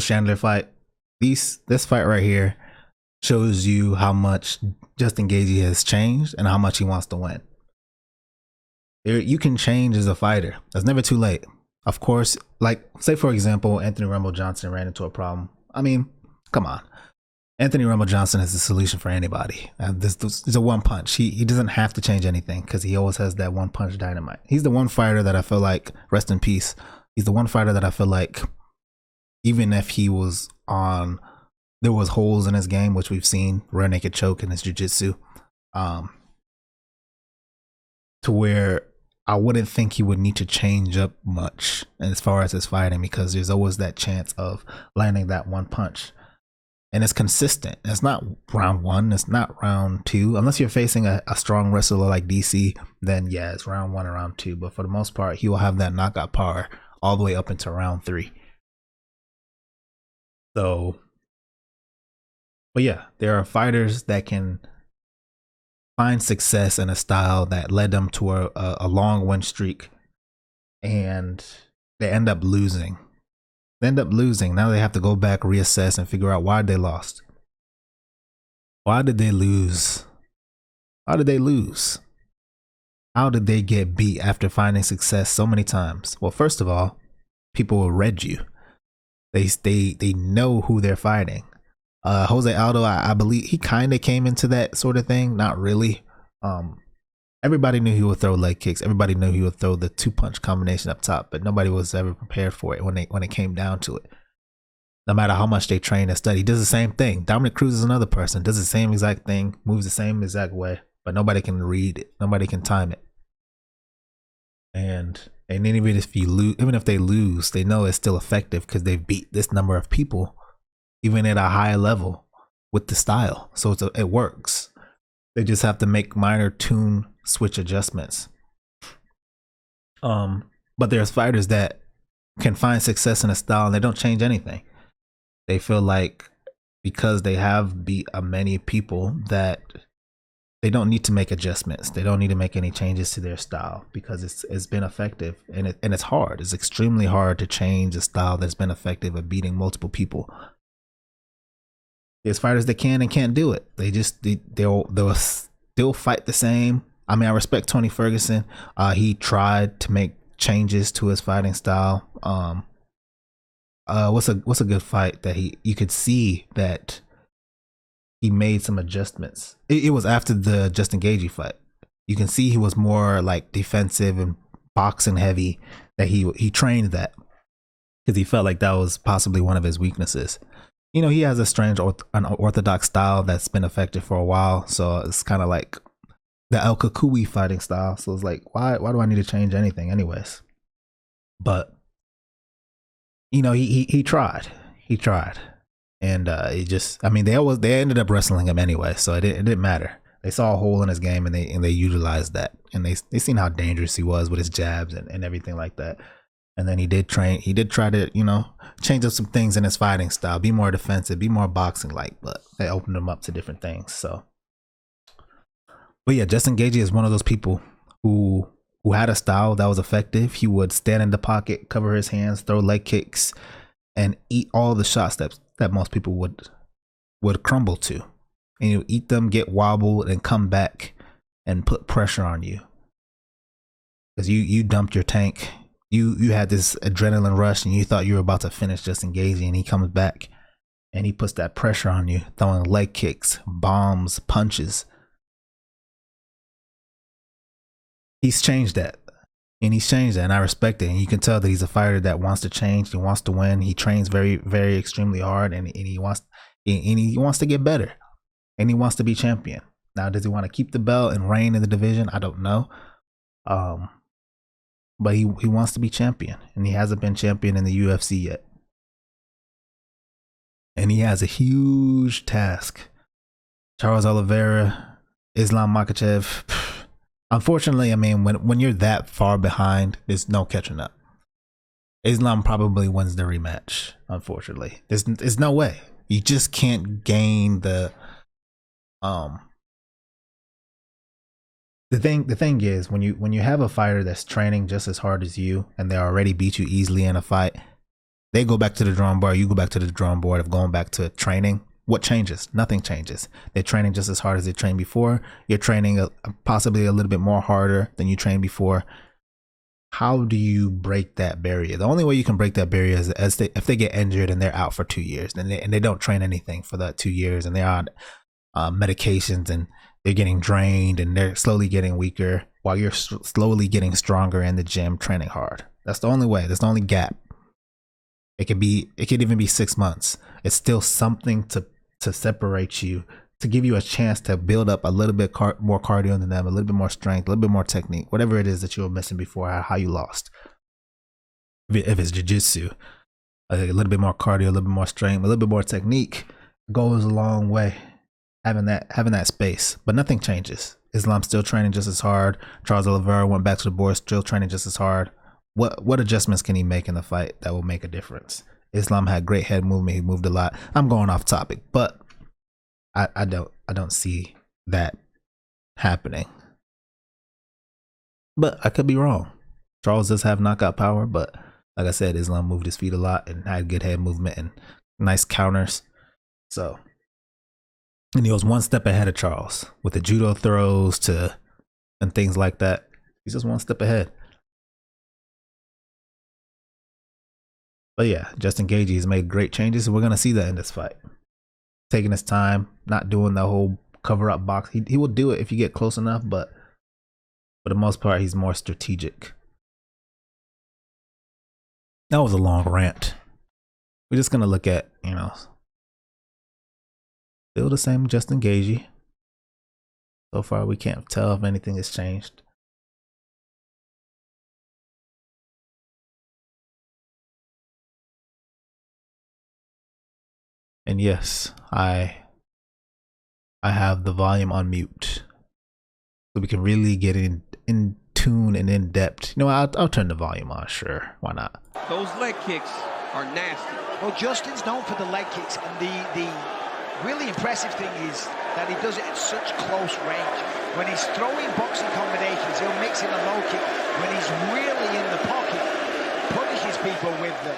Chandler fight, this fight right here shows you how much Justin Gaethje has changed and how much he wants to win. You can change as a fighter. It's never too late. Of course, like say for example, Anthony Rumble Johnson ran into a problem. I mean, come on. Anthony Rumble Johnson is the solution for anybody. This is a one punch. He doesn't have to change anything because he always has that one punch dynamite. He's the one fighter that I feel like, rest in peace. He's the one fighter that I feel like, even if he was on, there was holes in his game, which we've seen, rear naked choke in his jiu-jitsu, to where I wouldn't think he would need to change up much as far as his fighting, because there's always that chance of landing that one punch. And it's consistent. It's not round one. It's not round two. Unless you're facing a strong wrestler like DC, then yeah, it's round one or round two. But for the most part, he will have that knockout power all the way up into round three. So, but yeah, there are fighters that can find success in a style that led them to a long win streak, and they end up losing. Now they have to go back, reassess, and figure out why they lost. Why did they lose? How did they lose? How did they get beat after finding success so many times? Well, first of all, people will read you. They know who they're fighting. Jose Aldo, I believe he kind of came into that sort of thing. Not really. Everybody knew he would throw leg kicks. Everybody knew he would throw the 2-punch combination up top, but nobody was ever prepared for it when it came down to it. No matter how much they train and study, he does the same thing. Dominic Cruz is another person, does the same exact thing, moves the same exact way, but nobody can read it. Nobody can time it. And even if you lose, even if they lose, they know it's still effective because they've beat this number of people, even at a high level with the style. So it works. They just have to make minor tune switch adjustments. But there's fighters that can find success in a style and they don't change anything. They feel like because they have beat many people that they don't need to make adjustments. They don't need to make any changes to their style because it's been effective, and it's hard. It's extremely hard to change a style that's been effective at beating multiple people. There's fighters that can and can't do it. They'll still fight the same. I mean, I respect Tony Ferguson. He tried to make changes to his fighting style. What's a good fight that you could see that he made some adjustments? It was after the Justin Gaethje fight. You can see he was more like defensive and boxing heavy. That he trained that because he felt like that was possibly one of his weaknesses. You know, he has a strange unorthodox style that's been effective for a while. So it's kind of like the El Kakui fighting style. So it's like, why do I need to change anything anyways? But, you know, he tried. And it just, I mean, they ended up wrestling him anyway. So it didn't matter. They saw a hole in his game and they utilized that. And they seen how dangerous he was with his jabs and everything like that. And then he did try to, you know, change up some things in his fighting style, be more defensive, be more boxing like, but they opened him up to different things. So, but yeah, Justin Gaethje is one of those people who had a style that was effective. He would stand in the pocket, cover his hands, throw leg kicks, and eat all the shots that most people would crumble to. And you eat them, get wobbled, and come back and put pressure on you. Because you dumped your tank. You had this adrenaline rush and you thought you were about to finish Justin Gaethje, and he comes back and he puts that pressure on you, throwing leg kicks, bombs, punches. He's changed that. And I respect it. And you can tell that he's a fighter that wants to change. He wants to win. He trains very, very extremely hard, and he wants to get better, and he wants to be champion. Now, does he want to keep the belt and reign in the division? I don't know. But he wants to be champion, and he hasn't been champion in the UFC yet. And he has a huge task. Charles Oliveira, Islam Makhachev. Unfortunately, I mean, when you're that far behind, there's no catching up. Islam probably wins the rematch. Unfortunately, there's no way. You just can't gain the thing is, when you have a fighter that's training just as hard as you and they already beat you easily in a fight, They go back to the drawing board. You go back to the drawing board of going back to training. What changes? Nothing changes. They're training just as hard as they trained before. You're training possibly a little bit more harder than you trained before. How do you break that barrier? The only way you can break that barrier is if they get injured and they're out for 2 years, and they don't train anything for that 2 years, and they're on medications, and they're getting drained, and they're slowly getting weaker while you're slowly getting stronger in the gym training hard. That's the only way. That's the only gap. It could even be 6 months. It's still something to separate you, to give you a chance to build up a little bit more cardio than them, a little bit more strength, a little bit more technique, whatever it is that you were missing before, how you lost. If it's jiu-jitsu, a little bit more cardio, a little bit more strength, a little bit more technique goes a long way. Having that space, but nothing changes. Islam's still training just as hard. Charles Oliveira went back to the board, still training just as hard. What adjustments can he make in the fight that will make a difference? Islam had great head movement. He moved a lot. I'm going off topic, but I don't see that happening. But I could be wrong. Charles does have knockout power, but like I said, Islam moved his feet a lot and had good head movement and nice counters. So, and he was one step ahead of Charles with the judo throws and things like that. He's just one step ahead. But yeah, Justin Gaethje has made great changes, and we're gonna see that in this fight. Taking his time, not doing the whole cover-up box. He will do it if you get close enough, but for the most part, he's more strategic. That was a long rant. We're just gonna look at, still the same Justin Gaethje. So far, we can't tell if anything has changed. And yes, I have the volume on mute, so we can really get in tune and in depth. I'll turn the volume on. Sure, why not? Those leg kicks are nasty. Well, Justin's known for the leg kicks, and the really impressive thing is that he does it at such close range. When he's throwing boxing combinations, he'll mix in a low kick. When he's really in the pocket, punishes people with them.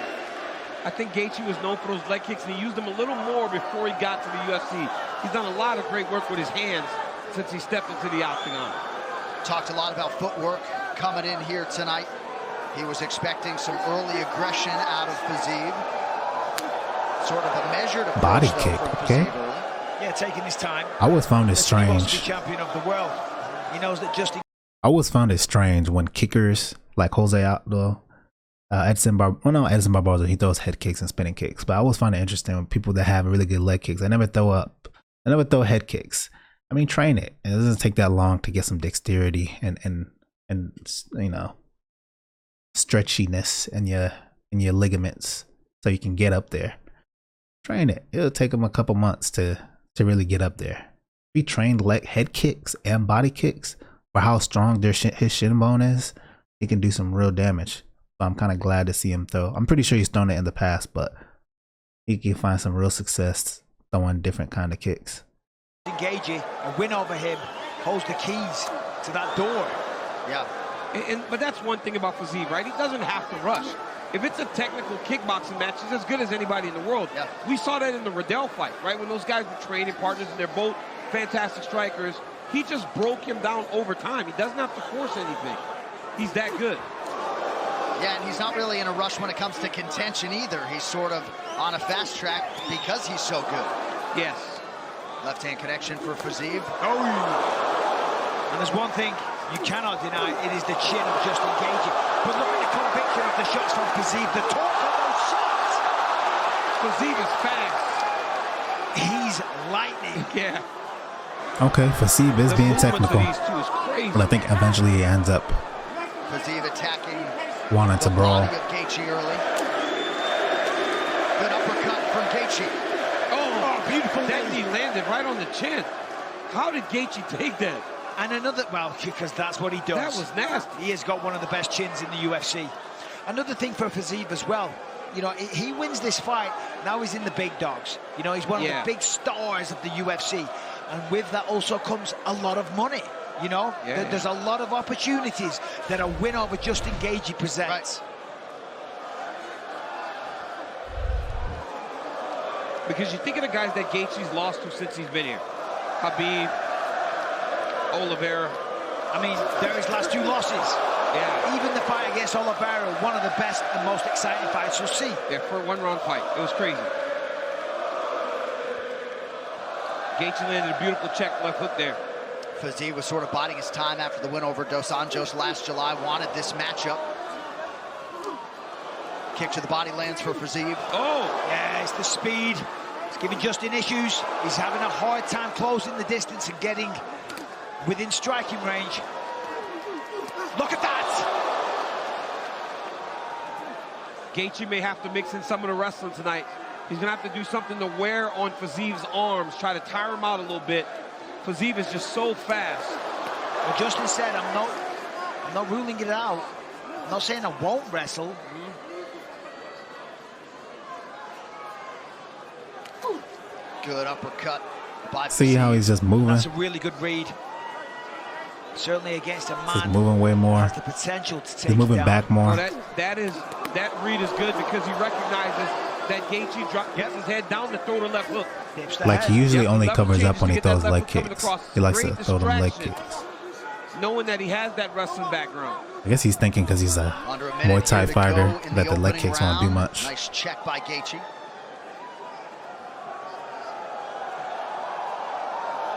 I think Gaethje was known for those leg kicks, and he used them a little more before he got to the UFC. He's done a lot of great work with his hands since he stepped into the octagon. Talked a lot about footwork coming in here tonight. He was expecting some early aggression out of Fiziev. Sort of a measured approach, body kick, okay? Yeah, taking his time. I always found it strange. He wants to be champion of the world. He knows that Justin. I always found it strange when kickers like Jose Aldo, Edson Barboza, he throws head kicks and spinning kicks. But I always find it interesting when people that have really good leg kicks, I never throw head kicks. I mean, train it. It doesn't take that long to get some dexterity and stretchiness in your ligaments, so you can get up there. Train it. It'll take them a couple months to really get up there. If he trained head kicks and body kicks for how strong his shin bone is, he can do some real damage. So I'm kind of glad to see him throw. I'm pretty sure he's thrown it in the past, but he can find some real success throwing different kind of kicks. Gaethje, a win over him, holds the keys to that door. Yeah. But that's one thing about Fiziev, right? He doesn't have to rush. If it's a technical kickboxing match, he's as good as anybody in the world. Yeah. We saw that in the Riddell fight, right? When those guys were training partners and they're both fantastic strikers, he just broke him down over time. He doesn't have to force anything. He's that good. Yeah, and he's not really in a rush when it comes to contention either. He's sort of on a fast track because he's so good. Yes. Left-hand connection for Fiziev. Oh, yeah. And there's one thing you cannot deny, it is the chin of Justin Gaethje. But look at the conviction of the shots from Fiziev, the torque of those shots. Fiziev is fast. He's lightning. Yeah. Okay, Fiziev is being technical. These two is crazy. But I think eventually he ends up Fiziev attacking wanting to brawl. Body of Gaethje early. Good uppercut from Gaethje. Oh, beautiful. That knee landed right on the chin. How did Gaethje take that? And another, well, because that's what he does. That was nasty. He has got one of the best chins in the UFC. Another thing for Fiziev as well, he wins this fight, now he's in the big dogs. He's one of the big stars of the UFC. And with that also comes a lot of money. There's a lot of opportunities that a win over Justin Gaethje presents. Because you think of the guys that Gaethje's lost to since he's been here. Habib, Oliveira. I mean, they're his last 2 losses. Yeah. Even the fight against Oliveira, one of the best and most exciting fights you'll see. Yeah, for a 1-round fight. It was crazy. Gaethje landed a beautiful check left hook there. Fiziev was sort of biding his time after the win over Dos Anjos last July. Wanted this matchup. Kick to the body lands for Fiziev. Oh! Yeah, it's the speed. It's giving Justin issues. He's having a hard time closing the distance and getting within striking range. Look at that! Gaethje may have to mix in some of the wrestling tonight. He's going to have to do something to wear on Fiziev's arms, try to tire him out a little bit. Fiziev is just so fast. Well, Justin said, I'm not ruling it out. I'm not saying I won't wrestle. Good uppercut by See Fiziev. how he's just moving? That's a really good read. Certainly against a man He's moving way more. has the potential to take He's moving down. back more. Well, that read is good because he recognizes that Gaethje gets his head down to throw the left hook. Dips the Like head. he usually Yep, only level covers up changes when to he get that throws left leg hook coming kicks. across. He likes Great to throw them leg distraction. kicks. Knowing that he has that wrestling background. I guess he's thinking because he's a Under a Muay minute Thai here to fighter go in that the leg opening kicks won't do round. much. Nice check by Gaethje.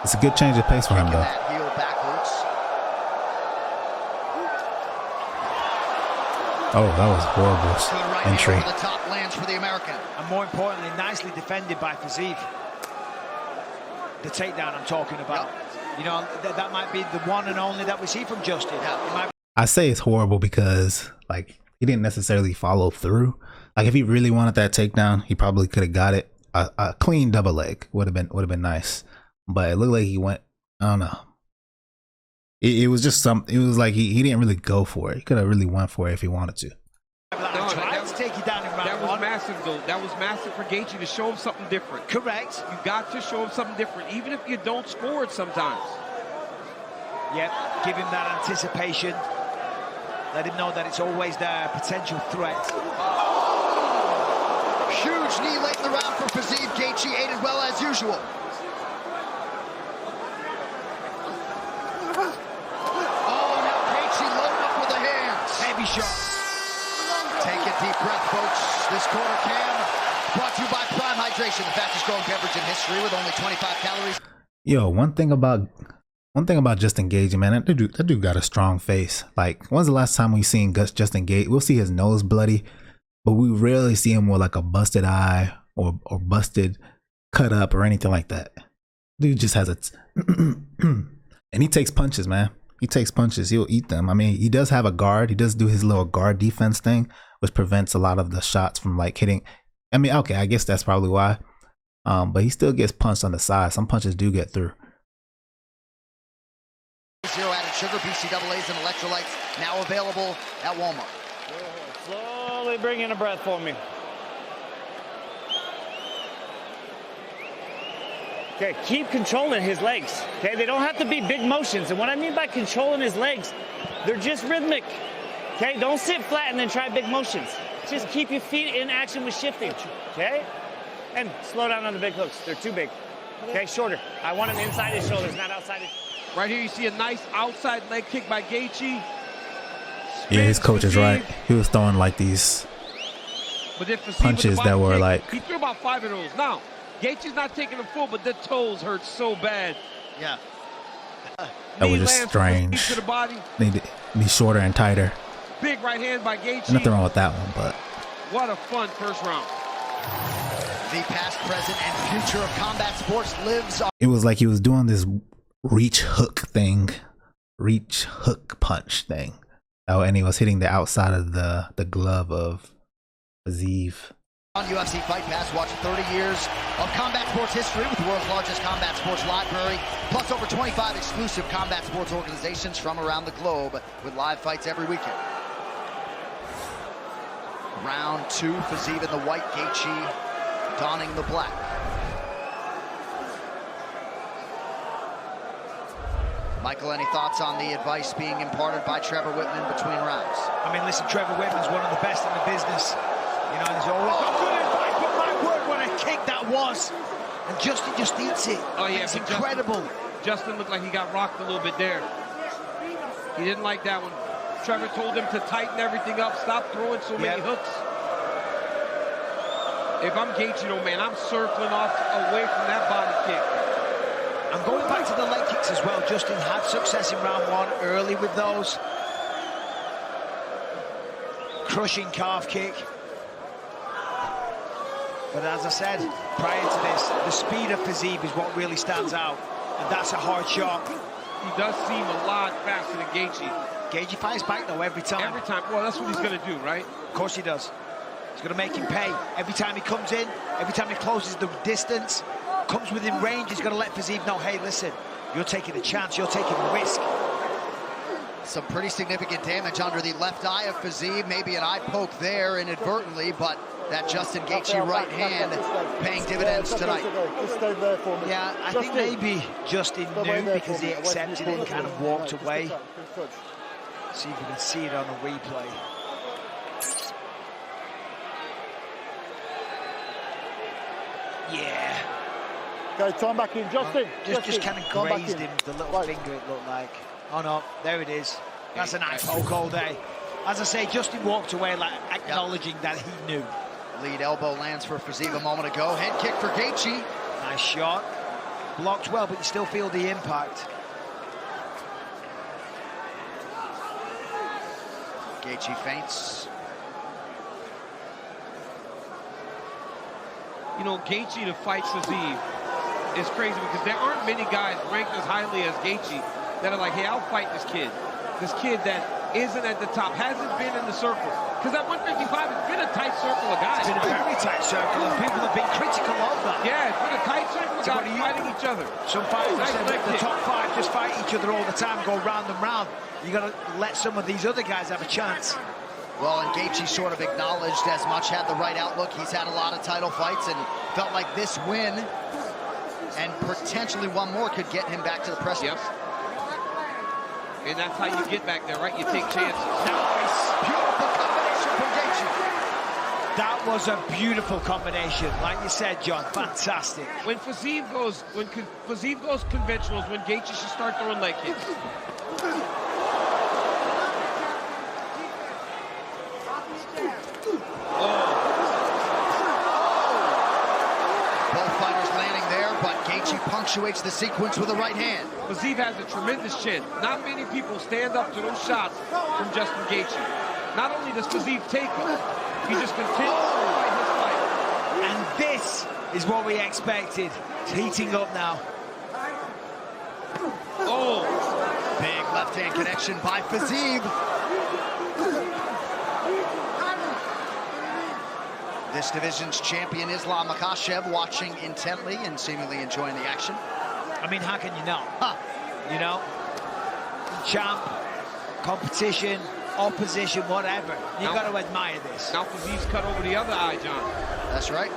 It's a good change of pace for him Kicking though. that heel backwards. Oh, that was horrible Good right entry. hand over the top lands for the American. And more importantly, nicely defended by Fiziev. The takedown I'm talking about. You know, that might be the one and only that we see from Justin. It might I say it's horrible because like he didn't necessarily follow through. Like if he really wanted that takedown, he probably could have got it. A clean double leg would have been nice. But it looked like he went. I don't know. It was just some. It was like he didn't really go for it. He could have really went for it if he wanted to. tried to take you down in round That was one. massive, though. That was massive for Gaethje to show him something different. Correct. You got to show him something different, even if you don't score it sometimes. Yep, give him that anticipation. Let him know that it's always there, potential threat. Huge knee late in the round for Fiziev. Gaethje ate it well as usual. Oh, now Gaethje loaded up with the hands. Heavy shot. Take a deep breath, folks. This quarter cam brought to you by Prime Hydration, the fastest growing beverage in history with only 25 calories. Yo, one thing about Justin Gaethje, man, that dude got a strong face. Like, when's the last time we seen Justin Gaethje? We'll see his nose bloody, but we rarely see him with like a busted eye or busted cut up or anything like that. Dude just has a and he takes punches, man. He takes punches. He'll eat them. I mean, he does have a guard. He does do his little guard defense thing, which prevents a lot of the shots from like hitting. I mean, okay, I guess that's probably why. But he still gets punched on the side. Some punches do get through. Zero added sugar, BCAAs, and electrolytes now available at Walmart. Slowly bring in a breath for me. Okay, keep controlling his legs. Okay, they don't have to be big motions. And what I mean by controlling his legs, they're just rhythmic. Okay, don't sit flat and then try big motions. Just keep your feet in action with shifting. Okay, and slow down on the big hooks. They're too big. Okay, shorter. I want him inside his shoulders, not outside his. Right here, you see a nice outside leg kick by Gaethje. Yeah, his coach is right. He was throwing like these But if Fiziev punches with the that body were kick, like. he threw about 5 of those. Now, Gaethje's not taking them full, but the toes hurt so bad. Yeah. That was Knee just lands strange. to the body. Need to be shorter and tighter. Big right hand by Gaethje. Nothing wrong with that one, but What a fun first round. The past, present, and future of combat sports lives on. it was like he was doing this reach hook punch thing. Oh, and he was hitting the outside of the glove of Fiziev. On UFC Fight Pass, watch 30 years of combat sports history with the world's largest combat sports library, plus over 25 exclusive combat sports organizations from around the globe with live fights every weekend. Round 2, Fiziev in the white, Gaethje donning the black. Michael, any thoughts on the advice being imparted by Trevor Whitman between rounds? I mean, listen, Trevor Whitman's one of the best in the business. You know, he's always got good advice, but my word, when I kick that was. And Justin just eats it. Oh, yeah. It's incredible. Justin looked like he got rocked a little bit there. He didn't like that one. Trevor told him to tighten everything up, stop throwing so many hooks. If I'm Gaethje, though, man, I'm circling off away from that body kick. I'm going back to the leg kicks as well. Justin had success in round one early with those. Crushing calf kick. But as I said prior to this, the speed of Fiziev is what really stands out. And that's a hard shot. He does seem a lot faster than Gaethje. Gaethje fights back, though, every time. Every time. Well, that's what he's going to do, right? Of course he does. He's going to make him pay. Every time he comes in, every time he closes the distance, comes within range, he's going to let Fiziev know, hey, listen, you're taking a chance, you're taking a risk. Some pretty significant damage under the left eye of Fiziev. Maybe an eye poke there inadvertently, but that Justin Gaethje right hand paying dividends tonight. Yeah, I think maybe Justin knew because he accepted it and kind of walked away. See if we can see it on the replay. Yeah. Go, time back in, Justin. Just kind of grazed him, the little finger it looked like. Oh no, there it is. That's an eye poke all day. As I say, Justin walked away like acknowledging that he knew. Lead elbow lands for Fiziev a moment ago. Head kick for Gaethje. Nice shot. Blocked well, but you still feel the impact. Gaethje feints. You know, Gaethje to fight Fiziev is crazy because there aren't many guys ranked as highly as Gaethje that are like, hey, I'll fight this kid. This kid that isn't at the top, hasn't been in the circle. Because at 155, it's been a tight circle of guys. It's been a very tight circle, and people have been critical of that. Yeah, it's been a tight circle of guys fighting each other. Some fighters have said that the top five just fight each other all the time, go round and round. You got to let some of these other guys have a chance. Well, and Gaethje sort of acknowledged as much, had the right outlook. He's had a lot of title fights and felt like this win and potentially one more could get him back to the precipice. Yep. And that's how you get back there, right? You take chances. Nice. Beautiful combination from Gaethje. That was a beautiful combination. Like you said, John, fantastic. When Fiziev goes conventionals, when Gaethje should start throwing leg kicks. Gaethje punctuates the sequence with a right hand. Fiziev has a tremendous chin. Not many people stand up to those shots from Justin Gaethje. Not only does Fiziev take them, he just continues to fight his fight. And this is what we expected. It's heating up now. Oh! Big left-hand connection by Fiziev. This division's champion, Islam Makhachev, watching intently and seemingly enjoying the action. I mean, how can you not? Huh. You know, champ, competition, opposition, whatever. You got to admire this. Now Fiziev's cut over the other eye, John. That's right.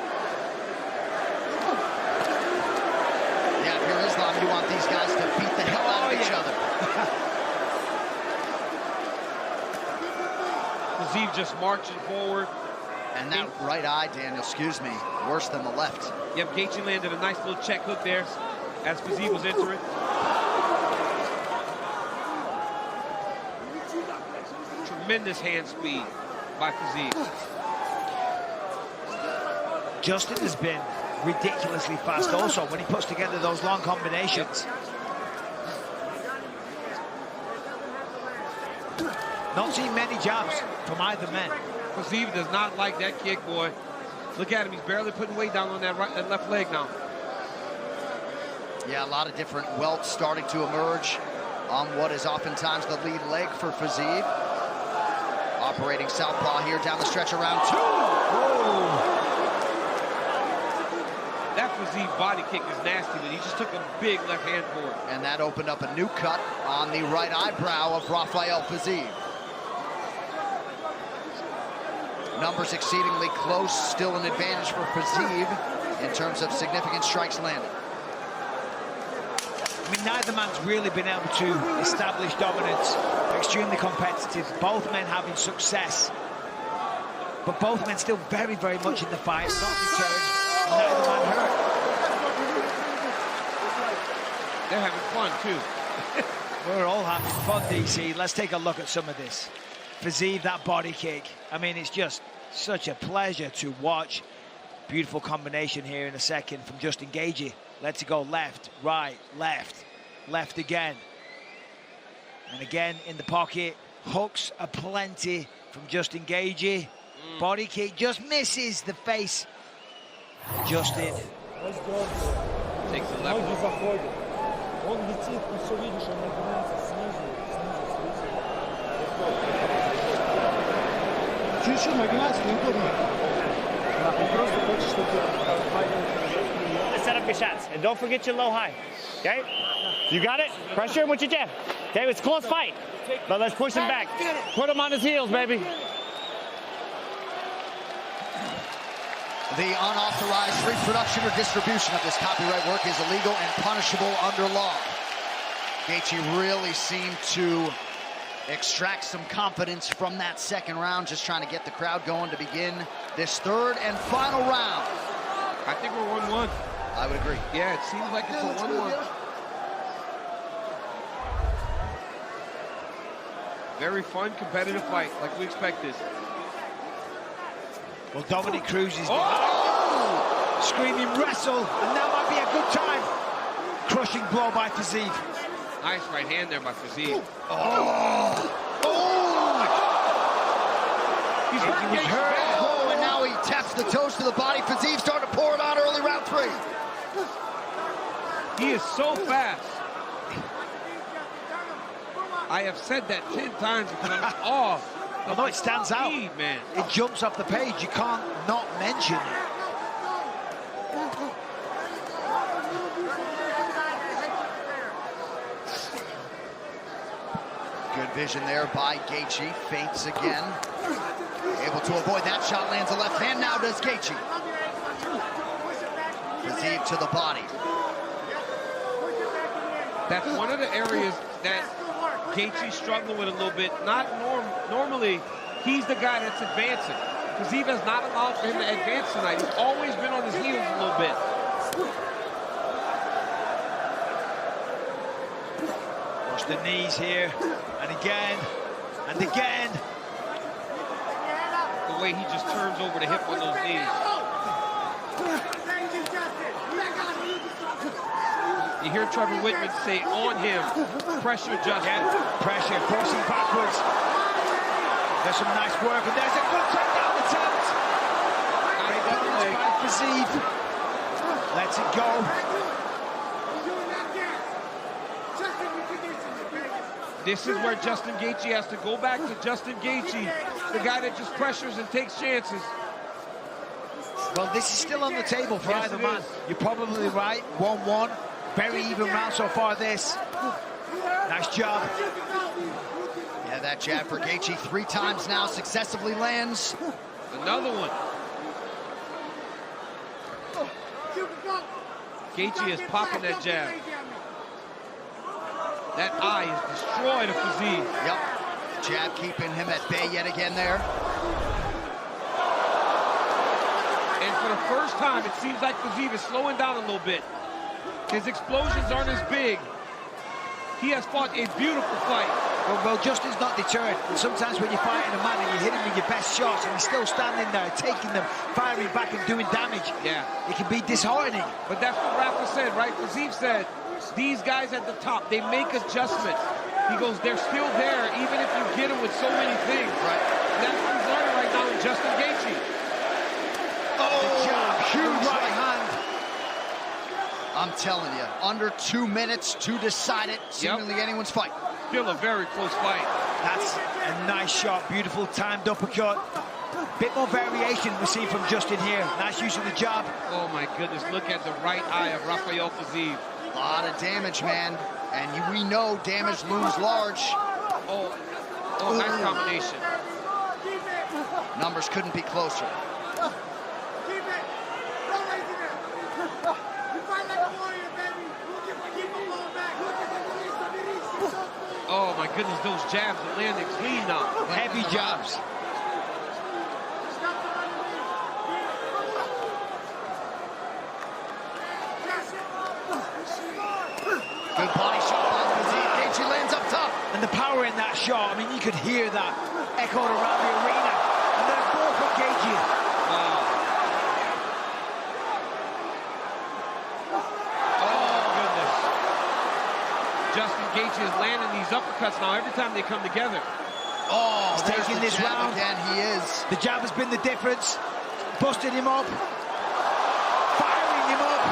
Yeah, if you're Islam, you want these guys to beat the hell out of each other. Fiziev just marching forward. And that right eye, Daniel, excuse me, worse than the left. Yep, Gaethje landed a nice little check hook there as Fiziev was entering. Tremendous hand speed by Fiziev. Justin has been ridiculously fast also when he puts together those long combinations. Not seen many jabs from either man. Fiziev does not like that kick, boy. Look at him, he's barely putting weight down on that left leg now. Yeah, a lot of different welts starting to emerge on what is oftentimes the lead leg for Fiziev. Operating southpaw here down the stretch around 2. Whoa. That Fiziev body kick is nasty, but he just took a big left hand for it. And that opened up a new cut on the right eyebrow of Rafael Fiziev. Numbers exceedingly close, still an advantage for Fiziev in terms of significant strikes landed. I mean, neither man's really been able to establish dominance. They're extremely competitive, both men having success. But both men still very, very much in the fight, not deterred. neither man hurt. They're having fun, too. We're all having fun, DC. Let's take a look at some of this. Fiziev, that body kick. I mean, it's just such a pleasure to watch. Beautiful combination here in a second from Justin Gaethje. Lets it go left, right, left, left again. And again in the pocket. Hooks aplenty from Justin Gaethje. Body kick just misses the face. Justin. Takes the left one. Он летит, и все видишь, он нагибается снизу. Чуть-чуть нагибается, неудобно. Он просто хочет, чтобы... Set up your shots, and don't forget your low high. Okay? You got it? Pressure him with your jab. Okay, it's a close fight, but let's push him back. Put him on his heels, baby. The unauthorized reproduction or distribution of this copyright work is illegal and punishable under law. Gaethje really seemed to extract some confidence from that second round, just trying to get the crowd going to begin this third and final round. I think we're 1-1. I would agree. Yeah, it seems like it's a 1-1. Very fun, competitive fight, like we expected. Well, Dominic Cruz is screaming wrestle, and that might be a good time. Crushing blow by Fiziev. Nice right hand there by Fiziev. He's hurt. Oh, and now he taps the toes to the body. Fiziev starting to pour it on early round 3. He is so fast. I have said that 10 times because I'm off. Although it stands out, man. It jumps off the page. You can't not mention it. Good vision there by Gaethje. Feints again. Able to avoid that shot, lands a left hand. Now does Gaethje. Fiziev to the body. That's one of the areas that Gaethje struggled with a little bit. Normally, he's the guy that's advancing. Fiziev has not allowed for him to advance tonight. He's always been on his heels a little bit. Watch the knees here, and again, and again. The way he just turns over the hip on those knees. You hear Trevor Whitman say on him, pressure Justin. Pressure, forcing backwards. There's some nice work, and there's a good takedown attempt. Great coverage by Fiziev. Lets it go. This is where Justin Gaethje has to go back to Justin Gaethje, the guy that just pressures and takes chances. Well, this is still on the table for either man. You're probably right, 1-1. Very even round so far, this. Nice job. Yeah, that jab for Gaethje 3 times now successively lands. Another one. Gaethje is popping that jab. That eye is destroyed of Fiziev. Yep. Jab keeping him at bay yet again there. And for the first time, it seems like Fiziev is slowing down a little bit. His explosions aren't as big. He has fought a beautiful fight. Well, Justin's not deterred. And sometimes when you're fighting a man and you hit him with your best shots and he's still standing there, taking them, firing back and doing damage, yeah, it can be disheartening. But that's what Rafa said, right? Fiziev said, these guys at the top, they make adjustments. He goes, they're still there, even if you get them with so many things. Right. And that's what he's learning right now in Justin Gaethje. Oh, job, huge right hand. I'm telling you, under 2 minutes to decide it. Seemingly anyone's fight. Still a very close fight. That's a nice shot, beautiful timed uppercut. Bit more variation we see from Justin here. Nice use of the jab. Oh my goodness, look at the right eye of Rafael Fiziev. A lot of damage, man. And we know damage looms large. Oh, nice combination. Numbers couldn't be closer. Oh my goodness, those jabs are landing clean now. Heavy jabs. Good body shot by Fiziev. Gaethje lands up top. And the power in that shot, I mean, you could hear that echoed around the arena. And there's more for Gaethje. Wow. Oh, goodness. Justin Gaethje is landing these uppercuts now every time they come together. Oh, He's there's taking the this jab round. again. He is. The jab has been the difference. Busted him up. Firing him up.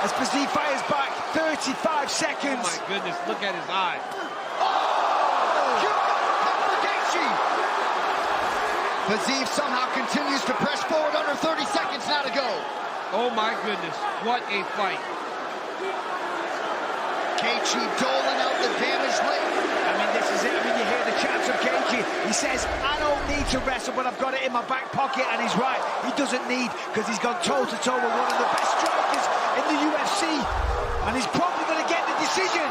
As Fiziev fires back. 35 seconds. Oh, my goodness. Look at his eye. Fiziev somehow continues to press forward. Under 30 seconds now to go. Oh, my goodness. What a fight. Gaethje doling out the damage late. I mean, this is it. I mean, you hear the chants of Gaethje. He says, I don't need to wrestle, but I've got it in my back pocket. And he's right. He doesn't need, because he's gone toe-to-toe with one of the best strikers in the UFC. And he's probably going to get the decision.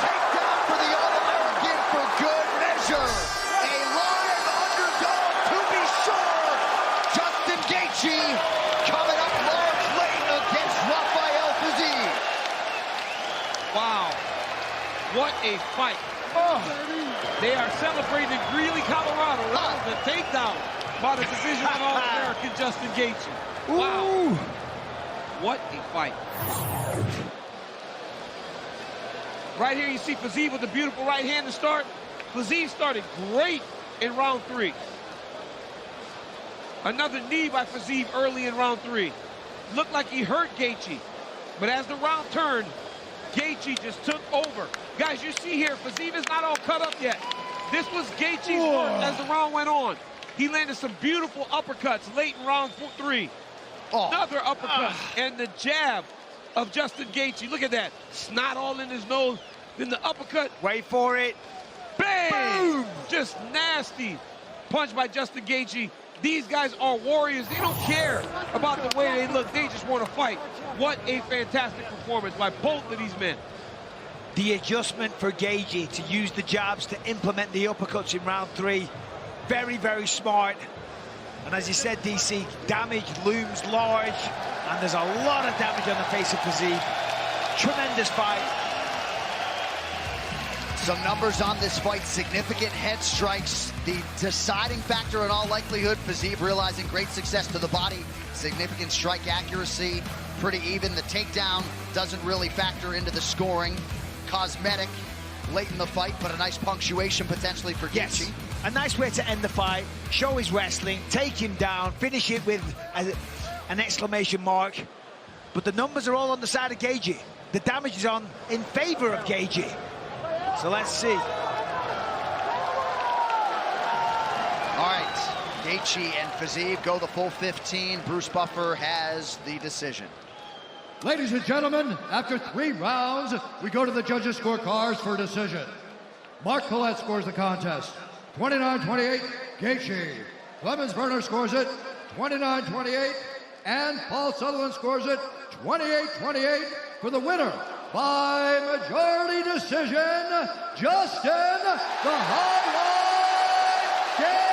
Takedown for the All-American for good measure. A live underdog, to be sure. Justin Gaethje coming up large late against Rafael Fiziev. Wow. What a fight. Oh. They are celebrating in Greeley, Colorado. That was the takedown by the division of All-American Justin Gaethje. Wow. Ooh. What a fight. Right here you see Fiziev with a beautiful right hand to start. Fiziev started great in round 3. Another knee by Fiziev early in round 3. Looked like he hurt Gaethje. But as the round turned, Gaethje just took over. Guys, you see here, Fiziev is not all cut up yet. This was Gaethje's work as the round went on. He landed some beautiful uppercuts late in round 3. Another uppercut and the jab of Justin Gaethje. Look at that. Snot all in his nose. Then the uppercut. Wait for it. Bang! Boom! Just nasty punch by Justin Gaethje. These guys are warriors. They don't care about the way they look. They just want to fight. What a fantastic performance by both of these men. The adjustment for Gaethje to use the jabs to implement the uppercuts in round 3. Very, very smart. And as you said, DC, damage looms large. And there's a lot of damage on the face of Fiziev. Tremendous fight. Some numbers on this fight, significant head strikes. The deciding factor in all likelihood, Fiziev realizing great success to the body. Significant strike accuracy, pretty even. The takedown doesn't really factor into the scoring. Cosmetic late in the fight, but a nice punctuation potentially for Gaethje. Yes, a nice way to end the fight, show his wrestling, take him down, finish it with an exclamation mark. But the numbers are all on the side of Gaethje. The damage is on in favor of Gaethje. So let's see. All right, Gaethje and Fiziev go the full 15. Bruce Buffer has the decision. Ladies and gentlemen, after 3 rounds, we go to the judges' scorecards for decision. Mark Collette scores the contest, 29-28, Gaethje. Clemens Berner scores it, 29-28, and Paul Sutherland scores it, 28-28, for the winner by majority decision, Justin the Highlight Gaethje.